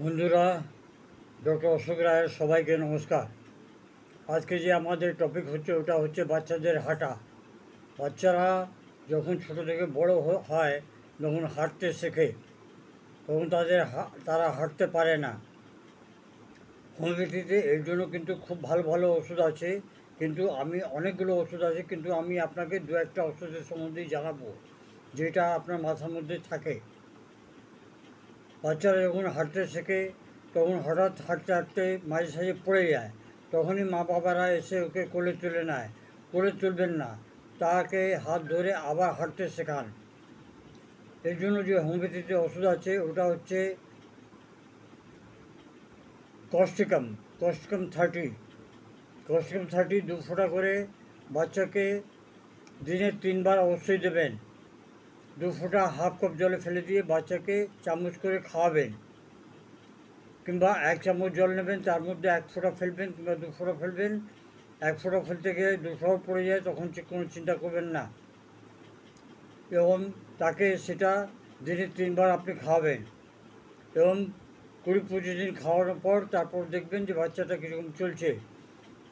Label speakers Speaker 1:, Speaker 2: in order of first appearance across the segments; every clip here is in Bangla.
Speaker 1: বন্ধুরা, ডক্টর অশোক রায়ের সবাইকে নমস্কার। আজকে যে আমাদের টপিক হচ্ছে ওটা হচ্ছে বাচ্চাদের হাঁটা। বাচ্চারা যখন ছোট থেকে বড় হয়, যখন হাঁটতে শেখে, তখন তারা হাঁটতে পারে না। হোমিওপ্যাথিতে এর জন্য কিন্তু খুব ভালো ভালো ওষুধ আছে, কিন্তু অনেকগুলো ওষুধ আছে, কিন্তু আমি আপনাকে দু একটা ওষুধের সম্বন্ধেই জানাবো যেটা আপনার মাথার মধ্যে থাকে। বাচ্চারা যখন হাঁটতে শেখে তখন হঠাৎ হাঁটতে হাঁটতে মাঝে সাঝে পড়ে যায়, তখনই মা বাবারা এসে ওকে কোলে তুলে নেয়। কোলে তুলবেন না, তাকে হাত ধরে আবার হাঁটতে শেখান। এর জন্য যে হোমিওপ্যাথিতে ওষুধ আছে ওটা হচ্ছে কস্টিকাম 30 2 ফোঁটা করে বাচ্চাকে দিনে 3 বার অবশ্যই দেবেন। 2 ফোঁটা হাফ কাপ জলে ফেলে দিয়ে বাচ্চাকে চামচ করে খাওয়াবেন, কিংবা 1 চামচ জল নেবেন, তার মধ্যে 1 ফোঁটা ফেলবেন কিংবা 2 ফোঁটা ফেলবেন। 1 ফোঁটা ফেলতে গিয়ে 2 ফোঁটা পড়ে যায়, তখন কোনো চিন্তা করবেন না, এবং তাকে সেটা দিনে 3 বার আপনি খাওয়াবেন, এবং 20-25 দিন খাওয়ানোর পর তারপর দেখবেন যে বাচ্চাটা কীরকম চলছে।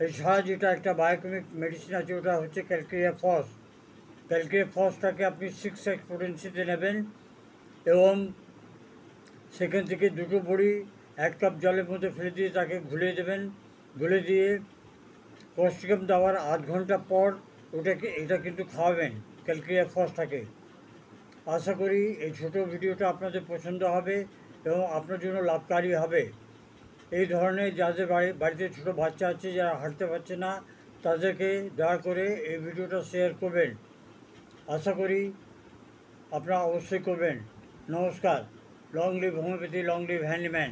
Speaker 1: এছাড়া যেটা একটা বায়োকেমিক মেডিসিন আছে ওটা হচ্ছে ক্যালকেরিয়া ফসটাকে আপনি 6x পোটেন্সিতে নেবেন, এবং সেখান থেকে 2 বড়ি 1 কাপ জলের মধ্যে ফেলে দিয়ে তাকে ঘুলিয়ে দেবেন। ঘুলে দিয়ে কস্টিকাম দেওয়ার আধ ঘন্টা পর এটা কিন্তু খাওয়াবেন, ক্যালকেরিয়া ফসটাকে। আশা করি এই ছোট ভিডিওটা আপনাদের পছন্দ হবে এবং আপনার জন্য লাভকারী হবে। এই ধরনের যাদের বাড়িতে ছোট বাচ্চা আছে যারা হাঁটতে পারছে না, তাদেরকে দয়া করে এই ভিডিওটা শেয়ার করবেন। আশা করি আপনারা অবশ্যই করবেন। নমস্কার। Long live homeopathy, long live handyman.